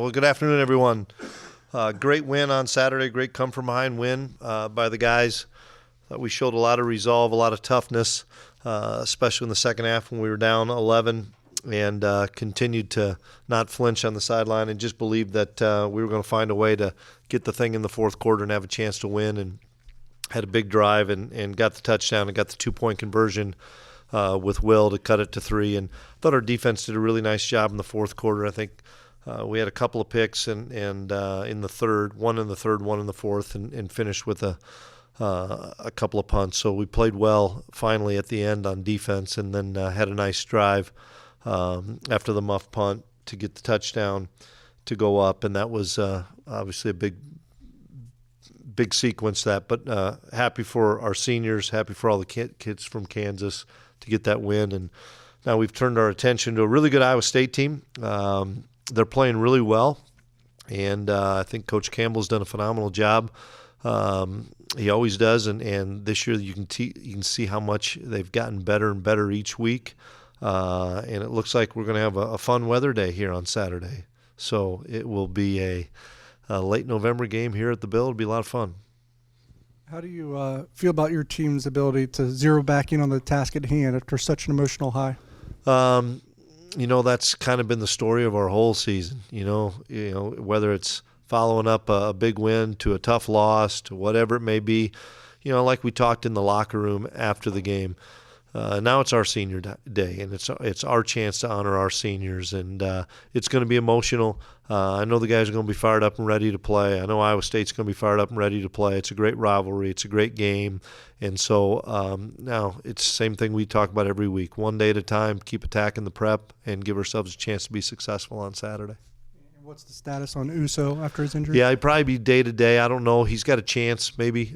Well, good afternoon, everyone. Great win on Saturday. Great come-from-behind win by the guys. We showed a lot of resolve, a lot of toughness, especially in the second half when we were down 11, and continued to not flinch on the sideline and just believed that we were going to find a way to get the thing in the fourth quarter and have a chance to win. And had a big drive and got the touchdown and got the two-point conversion with Will to cut it to 3. And I thought our defense did a really nice job in the fourth quarter. I think we had a couple of picks and in the third, one in the third, one in the fourth, and finished with a couple of punts. So we played well finally at the end on defense, and then had a nice drive after the muff punt to get the touchdown to go up, and that was obviously a big sequence. But happy for our seniors, happy for all the kids from Kansas to get that win. And now we've turned our attention to a really good Iowa State team. They're playing really well, and I think Coach Campbell's done a phenomenal job. He always does, and this year you can see how much they've gotten better and better each week. And it looks like we're going to have a fun weather day here on Saturday. So it will be a late November game here at the Bill. It'll be a lot of fun. How do you feel about your team's ability to zero back in on the task at hand after such an emotional high? That's kind of been the story of our whole season. Whether it's following up a big win to a tough loss to whatever it may be, like we talked in the locker room after the game. Now it's our senior day, and it's our chance to honor our seniors, and it's going to be emotional. I know the guys are going to be fired up and ready to play. I know Iowa State's going to be fired up and ready to play. It's a great rivalry. It's a great game. And so now it's the same thing we talk about every week. One day at a time, keep attacking the prep, and give ourselves a chance to be successful on Saturday. What's the status on Uso after his injury? Yeah, he'd probably be day-to-day. I don't know. He's got a chance maybe. He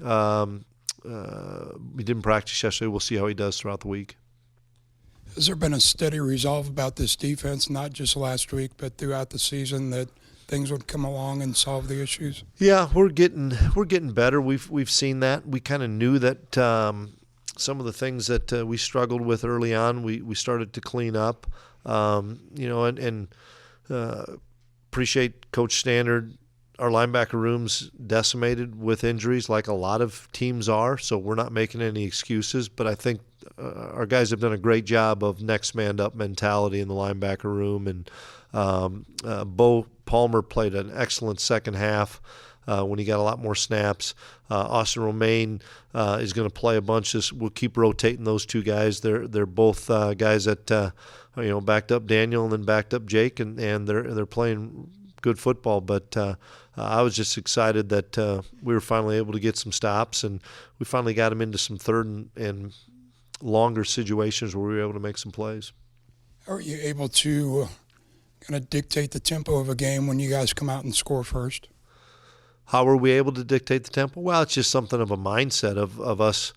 didn't practice yesterday. We'll see how he does throughout the week. Has there been a steady resolve about this defense, not just last week, but throughout the season, that things would come along and solve the issues? Yeah, we're getting better. We've seen that. We kind of knew that some of the things that we struggled with early on, we started to clean up. And appreciate Coach Standard. Our linebacker room's decimated with injuries like a lot of teams are, so we're not making any excuses. But I think our guys have done a great job of next man up mentality in the linebacker room. And Bo Palmer played an excellent second half when he got a lot more snaps. Austin Romaine is going to play a bunch. We'll keep rotating those two guys. They're both guys that backed up Daniel and then backed up Jake, and they're playing good football. But I was just excited that we were finally able to get some stops, and we finally got him into some third and longer situations where we were able to make some plays. How are you able to kind of dictate the tempo of a game when you guys come out and score first? How were we able to dictate the tempo? Well, it's just something of a mindset of us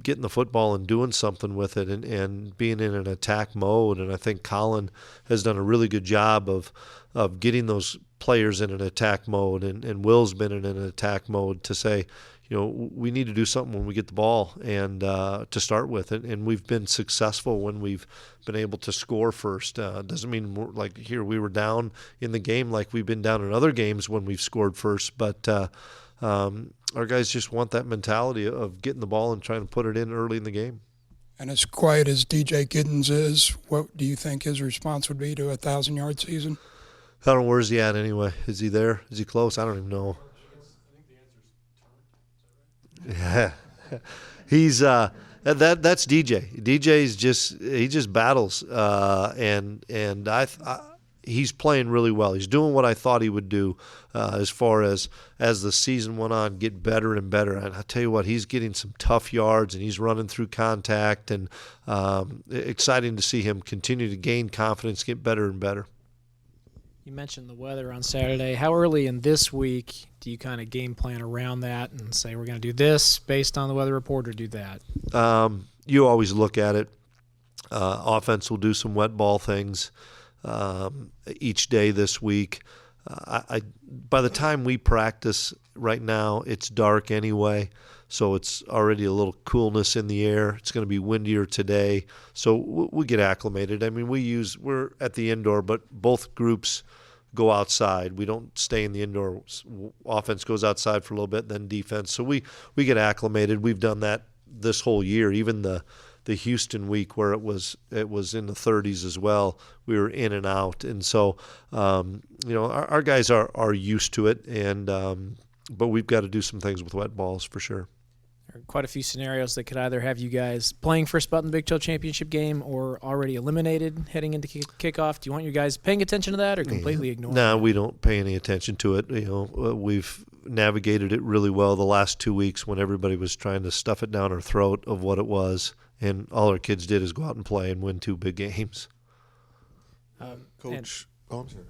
getting the football and doing something with it and being in an attack mode. And I think Colin has done a really good job of getting those players in an attack mode, and Will's been in an attack mode to say, we need to do something when we get the ball and to start with. And we've been successful when we've been able to score first. Doesn't mean we were down in the game like we've been down in other games when we've scored first. But our guys just want that mentality of getting the ball and trying to put it in early in the game. And as quiet as DJ Giddens is, what do you think his response would be to a 1,000-yard season? I don't know, where's he at anyway? Is he there? Is he close? I don't even know. Yeah, he's that's DJ. DJ's just battles, and he's playing really well. He's doing what I thought he would do, as far as the season went on, get better and better. And I tell you what, he's getting some tough yards, and he's running through contact, and exciting to see him continue to gain confidence, get better and better. You mentioned the weather on Saturday. How early in this week do you kind of game plan around that and say we're going to do this based on the weather report or do that? You always look at it. Offense will do some wet ball things each day this week. By the time we practice right now, it's dark anyway, so it's already a little coolness in the air. It's going to be windier today, so we get acclimated. I mean, we're at the indoor, but both groups go outside. We don't stay in the indoor. Offense goes outside for a little bit, then defense. So we get acclimated. We've done that this whole year. Even the Houston week where it was in the 30s as well. We were in and out, and so our guys are used to it, and but we've got to do some things with wet balls for sure. There are quite a few scenarios that could either have you guys playing for a spot in the Big 12 championship game or already eliminated heading into kickoff. Do you want your guys paying attention to that or completely ignoring it? No, we don't pay any attention to it. We've navigated it really well the last 2 weeks when everybody was trying to stuff it down our throat of what it was, and all our kids did is go out and play and win 2 big games. Coach. I'm sorry.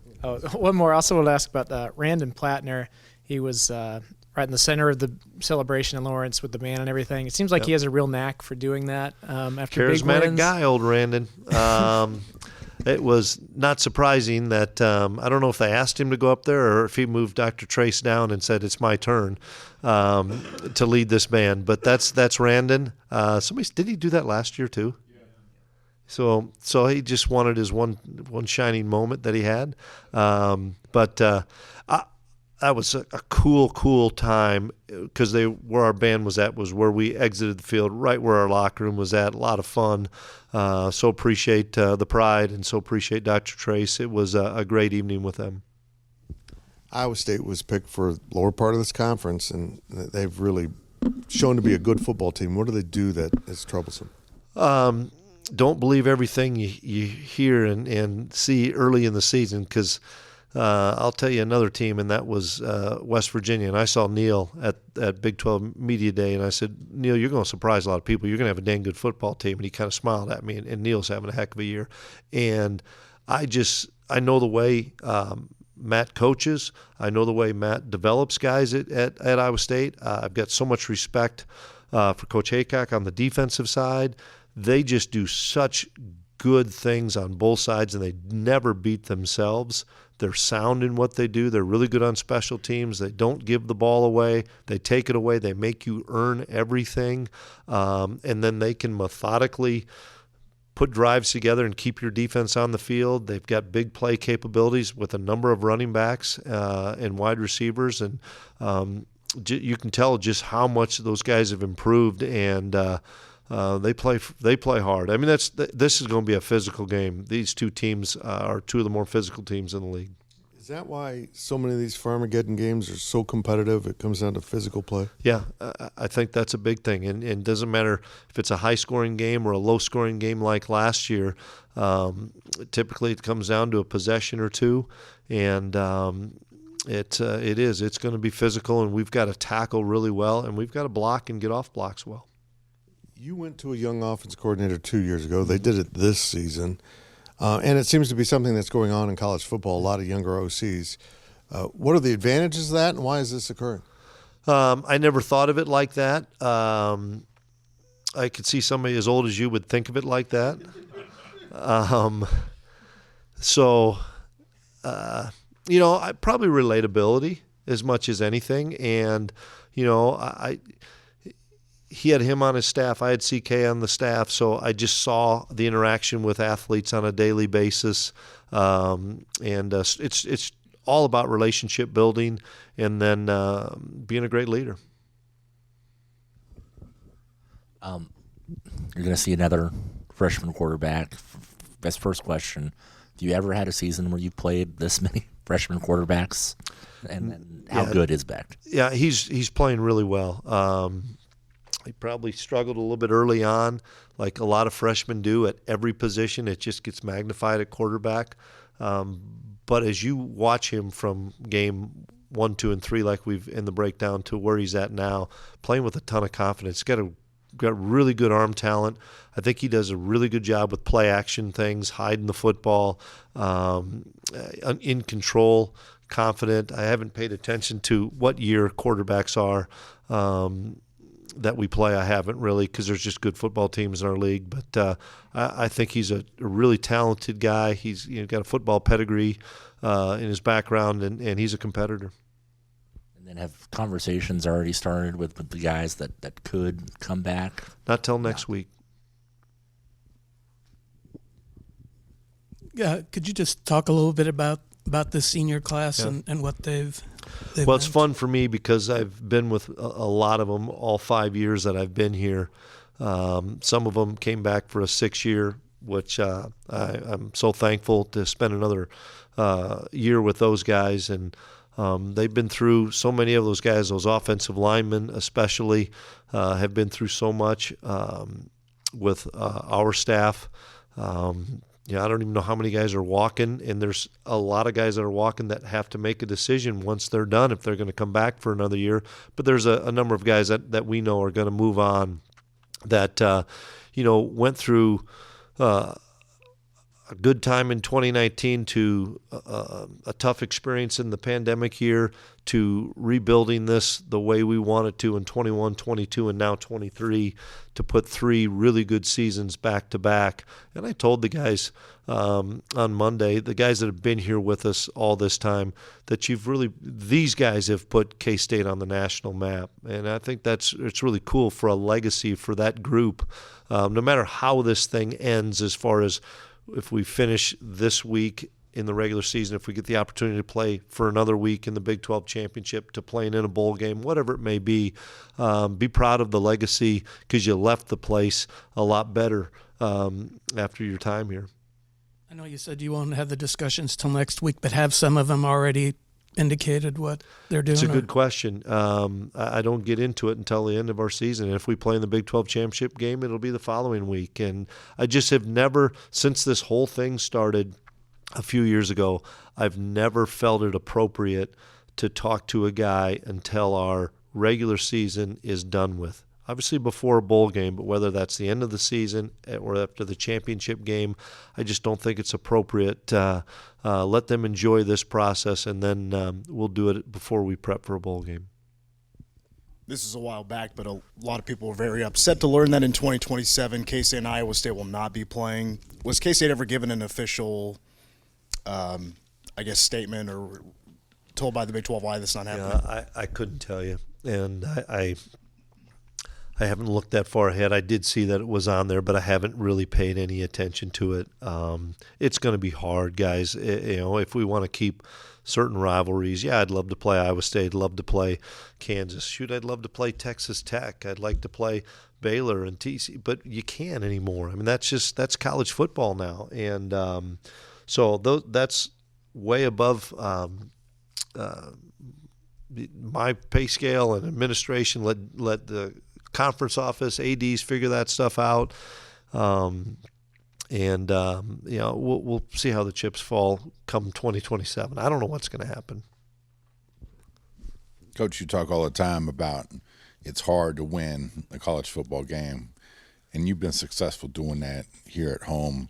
One more. I also want to ask about Randon Plattner. He was right in the center of the celebration in Lawrence with the band and everything. It seems like he has a real knack for doing that. After big charismatic wins. guy, old Randon. It was not surprising that I don't know if they asked him to go up there or if he moved Dr. Trace down and said it's my turn to lead this band. But that's Randon. Did he do that last year too? Yeah. So he just wanted his one shining moment that he had. That was a cool time because where our band was at was where we exited the field, right where our locker room was at. A lot of fun. So appreciate the pride and so appreciate Dr. Trace. It was a great evening with them. Iowa State was picked for lower part of this conference, and they've really shown to be a good football team. What do they do that is troublesome? Don't believe everything you hear and see early in the season because I'll tell you another team, and that was West Virginia. And I saw Neil at Big 12 Media Day, and I said, Neil, you're going to surprise a lot of people. You're going to have a dang good football team. And he kind of smiled at me, and Neil's having a heck of a year. And I know the way Matt coaches. I know the way Matt develops guys at Iowa State. I've got so much respect for Coach Haycock on the defensive side. They just do such good things on both sides, and they never beat themselves. They're sound in what they do. They're really good on special teams. They don't give the ball away. They take it away. They make you earn everything. And then they can methodically put drives together and keep your defense on the field. They've got big play capabilities with a number of running backs and wide receivers. And you can tell just how much those guys have improved. And they play hard. I mean, this is going to be a physical game. These two teams are two of the more physical teams in the league. Is that why so many of these Farmageddon games are so competitive? It comes down to physical play? Yeah, I think that's a big thing. And it doesn't matter if it's a high-scoring game or a low-scoring game like last year. Typically it comes down to a possession or two. And it's going to be physical, and we've got to tackle really well, and we've got to block and get off blocks well. You went to a young offense coordinator 2 years ago. They did it this season. And it seems to be something that's going on in college football, a lot of younger OCs. What are the advantages of that, and why is this occurring? I never thought of it like that. I could see somebody as old as you would think of it like that. Probably relatability as much as anything. And, he had him on his staff. I had CK on the staff, so I just saw the interaction with athletes on a daily basis. It's all about relationship building and then being a great leader. You're going to see another freshman quarterback. That's first question. Do you ever had a season where you played this many freshman quarterbacks? And how good is Beck? Yeah, he's playing really well. He probably struggled a little bit early on, like a lot of freshmen do at every position. It just gets magnified at quarterback. But as you watch him from game 1, 2, and 3, like we've in the breakdown to where he's at now, playing with a ton of confidence. Got really good arm talent. I think he does a really good job with play action things, hiding the football, in control, confident. I haven't paid attention to what year quarterbacks are. That we play, I haven't really, because there's just good football teams in our league. But I think he's a really talented guy. He's got a football pedigree in his background, and he's a competitor. And then have conversations already started with the guys that could come back? Not till next week. Could you just talk a little bit about about this senior class and what they've Well, it's meant? fun for me because I've been with a lot of them all 5 years that I've been here. Some of them came back for a 6-year, which I'm so thankful to spend another year with those guys. And they've been through so many of those guys, those offensive linemen especially, have been through so much with our staff. I don't even know how many guys are walking, and there's a lot of guys that are walking that have to make a decision once they're done if they're going to come back for another year. But there's a number of guys that we know are going to move on that, went through a good time in 2019 to a tough experience in the pandemic year to rebuilding this the way we wanted to in 21, 22, and now 23 to put 3 really good seasons back to back. And I told the guys on Monday, the guys that have been here with us all this time, that these guys have put K-State on the national map. And I think it's really cool for a legacy for that group. No matter how this thing ends, as far as if we finish this week in the regular season, if we get the opportunity to play for another week in the Big 12 championship, to playing in a bowl game, whatever it may be proud of the legacy because you left the place a lot better after your time here. I know you said you won't have the discussions till next week, but have some of them already indicated what they're doing? It's a good question. I don't get into it until the end of our season. And if we play in the Big 12 championship game, it'll be the following week. And I just have never, since this whole thing started a few years ago, I've never felt it appropriate to talk to a guy until our regular season is done with. Obviously before a bowl game, but whether that's the end of the season or after the championship game, I just don't think it's appropriate. Let them enjoy this process, and then we'll do it before we prep for a bowl game. This is a while back, but a lot of people were very upset to learn that in 2027, K-State and Iowa State will not be playing. Was K-State ever given an official, statement or told by the Big 12 why this is not happening? Yeah, I couldn't tell you, and I haven't looked that far ahead. I did see that it was on there, but I haven't really paid any attention to it. It's going to be hard, guys. If we want to keep certain rivalries, I'd love to play Iowa State. I'd love to play Kansas. Shoot, I'd love to play Texas Tech. I'd like to play Baylor and TCU, but you can't anymore. I mean, that's college football now, and so that's way above my pay scale and administration. Let the conference office, ADs figure that stuff out. We'll see how the chips fall come 2027. I don't know what's going to happen. Coach, you talk all the time about it's hard to win a college football game, and you've been successful doing that here at home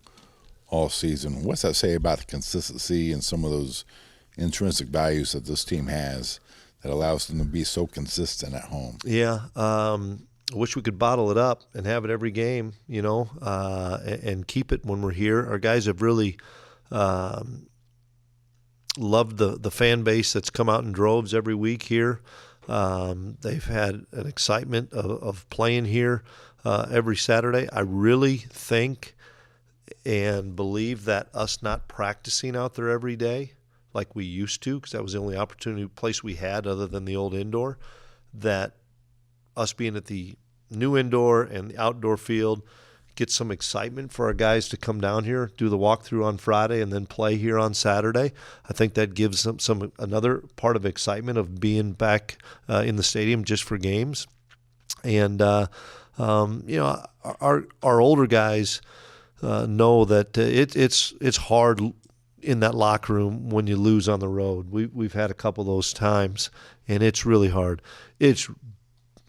all season. What's that say about the consistency and some of those intrinsic values that this team has that allows them to be so consistent at home? Yeah. I wish we could bottle it up and have it every game, and keep it when we're here. Our guys have really loved the fan base that's come out in droves every week here. They've had an excitement of playing here every Saturday. I really think and believe that us not practicing out there every day like we used to, because that was the only place we had other than the old indoor, that us being at the new indoor and the outdoor field get some excitement for our guys to come down here, do the walkthrough on Friday, and then play here on Saturday. I think that gives them another part of excitement of being back in the stadium just for games. And our older guys know that it's hard in that locker room when you lose on the road. We've had a couple of those times, and it's really hard. It's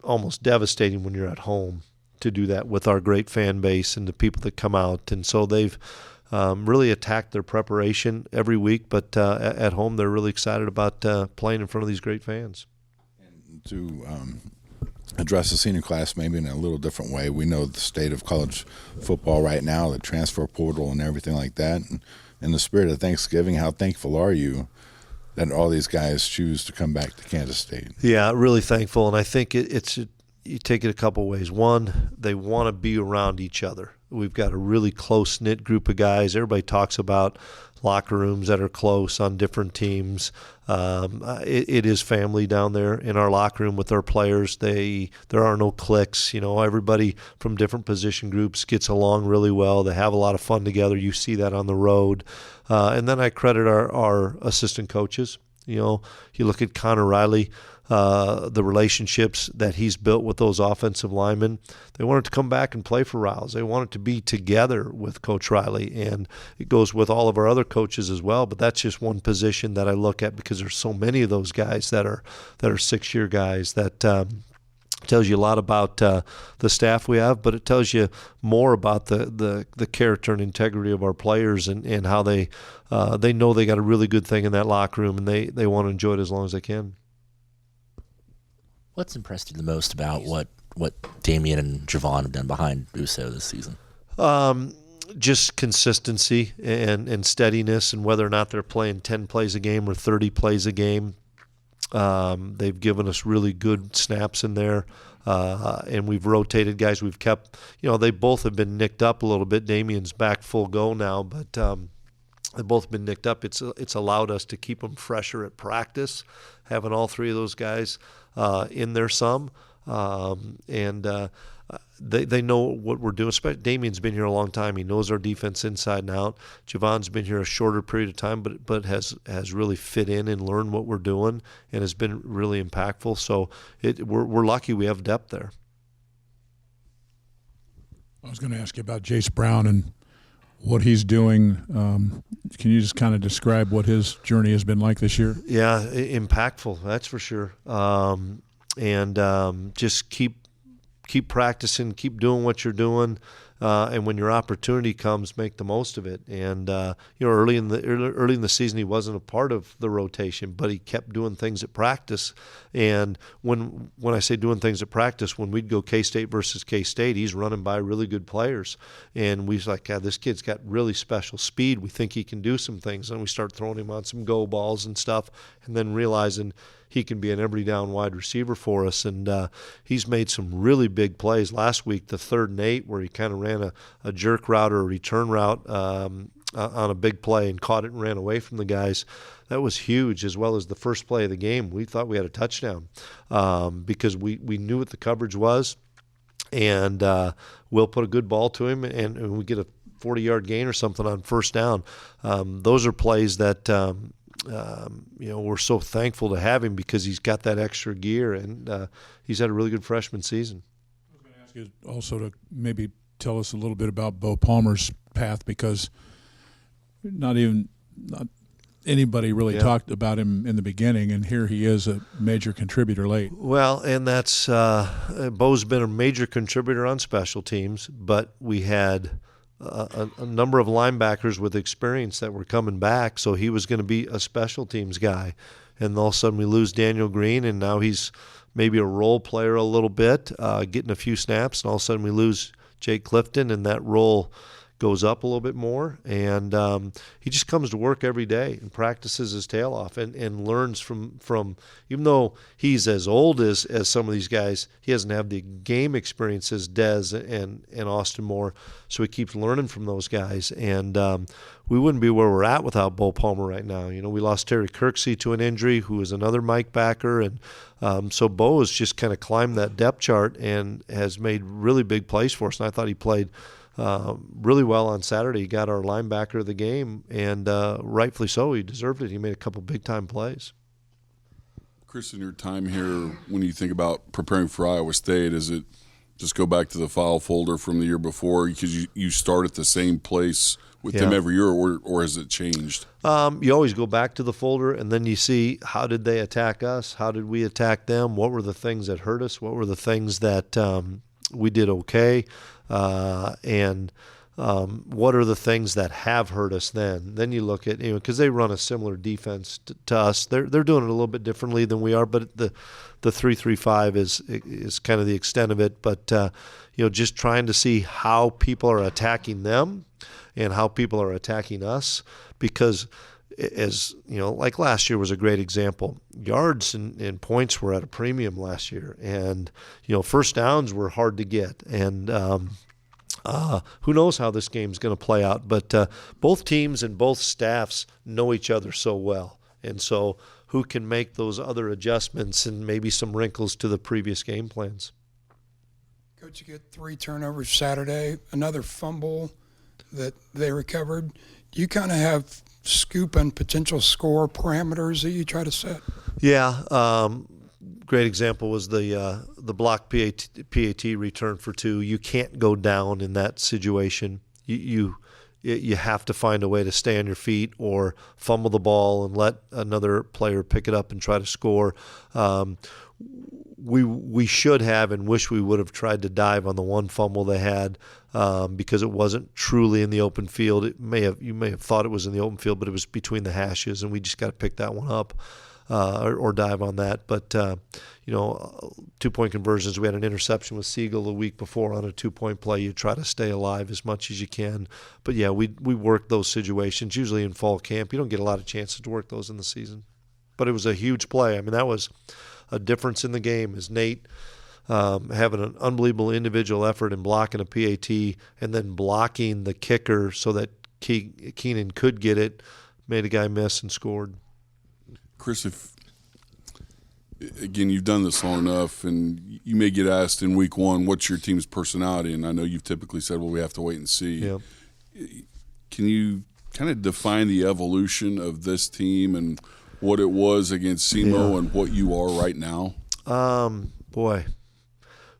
almost devastating when you're at home to do that with our great fan base and the people that come out. And so they've really attacked their preparation every week, but at home they're really excited about playing in front of these great fans. And to address the senior class maybe in a little different way, we know the state of college football right now, the transfer portal and everything like that. And in the spirit of Thanksgiving, how thankful are you that all these guys choose to come back to Kansas State? Yeah, really thankful, and I think you take it a couple ways. One, they want to be around each other. We've got a really close-knit group of guys. Everybody talks about locker rooms that are close on different teams. It is family down there in our locker room with our players. There are no cliques. Everybody from different position groups gets along really well. They have a lot of fun together. You see that on the road. And then I credit our assistant coaches. You look at Connor Riley, the relationships that he's built with those offensive linemen. They wanted to come back and play for Riles. They wanted to be together with Coach Riley, and it goes with all of our other coaches as well. But that's just one position that I look at because there's so many of those guys that are 6-year guys that tells you a lot about the staff we have, but it tells you more about the character and integrity of our players and how they know they got a really good thing in that locker room, and they want to enjoy it as long as they can. What's impressed you the most about what Damian and Javon have done behind Uso this season? Just consistency and steadiness, and whether or not they're playing 10 plays a game or 30 plays a game. They've given us really good snaps in there, and we've rotated guys. We've kept, they both have been nicked up a little bit. Damian's back full go now, but they've both been nicked up. It's allowed us to keep them fresher at practice, having all three of those guys in there some, and they know what we're doing. Damian's been here a long time. He knows our defense inside and out. Javon's been here a shorter period of time, but has really fit in and learned what we're doing and has been really impactful. So we're lucky we have depth there. I was going to ask you about Jace Brown and what he's doing. Can you just kind of describe what his journey has been like this year? Yeah, impactful, that's for sure. And just keep practicing, keep doing what you're doing, and when your opportunity comes, make the most of it. And early in the season, he wasn't a part of the rotation, but he kept doing things at practice. And when I say doing things at practice, when we'd go K-State versus K-State, he's running by really good players, and we was like, God, this kid's got really special speed. We think he can do some things, and we start throwing him on some go balls and stuff, and then realizing he can be an every down wide receiver for us. And he's made some really big plays. Last week, the 3rd and 8, where he kind of ran a jerk route or a return route on a big play and caught it and ran away from the guys. That was huge, as well as the first play of the game. We thought we had a touchdown because we knew what the coverage was. And Will put a good ball to him, and we get a 40-yard gain or something on first down. Those are plays that we're so thankful to have him because he's got that extra gear, and he's had a really good freshman season. I was going to ask you also to maybe tell us a little bit about Bo Palmer's path, because not anybody really talked about him in the beginning, and here he is, a major contributor late. Well, and that's Bo's been a major contributor on special teams, but we had a number of linebackers with experience that were coming back, so he was going to be a special teams guy. And all of a sudden we lose Daniel Green, and now he's maybe a role player a little bit, getting a few snaps, and all of a sudden we lose Jake Clifton, and that role goes up a little bit more. And he just comes to work every day and practices his tail off and learns from even though he's as old as some of these guys, he doesn't have the game experience as Dez and Austin Moore, so he keeps learning from those guys. And we wouldn't be where we're at without Bo Palmer right now. We lost Terry Kirksey to an injury, who is another Mike backer, and so Bo has just kind of climbed that depth chart and has made really big plays for us. And I thought he played really well on Saturday. He got our linebacker of the game, and rightfully so. He deserved it. He made a couple big-time plays. Chris, in your time here, when you think about preparing for Iowa State, is it just go back to the file folder from the year before because you start at the same place with them every year, or has it changed? You always go back to the folder, and then you see how did they attack us? How did we attack them? What were the things that hurt us? What were the things that we did okay? And what are the things that have hurt us then? Then you look at, because they run a similar defense to us. They're doing it a little bit differently than we are, but the 3-3-5 is kind of the extent of it. But, just trying to see how people are attacking them and how people are attacking us, because as like last year was a great example. Yards and points were at a premium last year, and first downs were hard to get, and Who knows how this game's going to play out? But both teams and both staffs know each other so well. And so who can make those other adjustments and maybe some wrinkles to the previous game plans? Coach, you get 3 turnovers Saturday, another fumble that they recovered. Do you kind of have scoop and potential score parameters that you try to set? Yeah. Great example was the block PAT return for 2. You can't go down in that situation. You have to find a way to stay on your feet or fumble the ball and let another player pick it up and try to score. We should have and wish we would have tried to dive on the one fumble they had because it wasn't truly in the open field. You may have thought it was in the open field, but it was between the hashes, and we just got to pick that one up or dive on that. But 2-point conversions. We had an interception with Siegel the week before on a 2-point play. You try to stay alive as much as you can. But yeah, we work those situations usually in fall camp. You don't get a lot of chances to work those in the season. But it was a huge play. I mean, that was a difference in the game. Is Nate having an unbelievable individual effort in blocking a PAT and then blocking the kicker so that Keenan could get it, made a guy miss and scored. Chris, again, you've done this long enough, and you may get asked in week 1, what's your team's personality? And I know you've typically said, well, we have to wait and see. Yeah. Can you kind of define the evolution of this team and what it was against SEMO and what you are right now? Boy,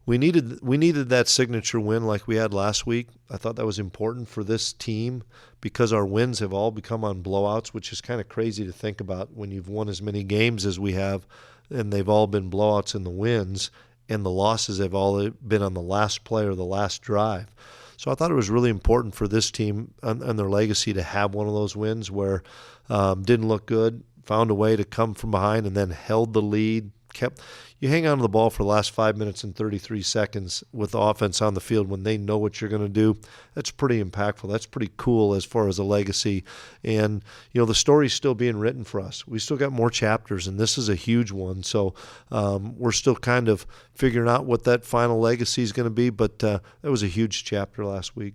we needed that signature win like we had last week. I thought that was important for this team because our wins have all become on blowouts, which is kind of crazy to think about when you've won as many games as we have, and they've all been blowouts in the wins, and the losses have all been on the last play or the last drive. So I thought it was really important for this team and their legacy to have one of those wins where didn't look good, found a way to come from behind and then held the lead. You hang on to the ball for the last 5 minutes and 33 seconds with the offense on the field when they know what you're going to do. That's pretty impactful. That's pretty cool as far as a legacy. And, the story's still being written for us. We still got more chapters, and this is a huge one. So we're still kind of figuring out what that final legacy is going to be, but that was a huge chapter last week.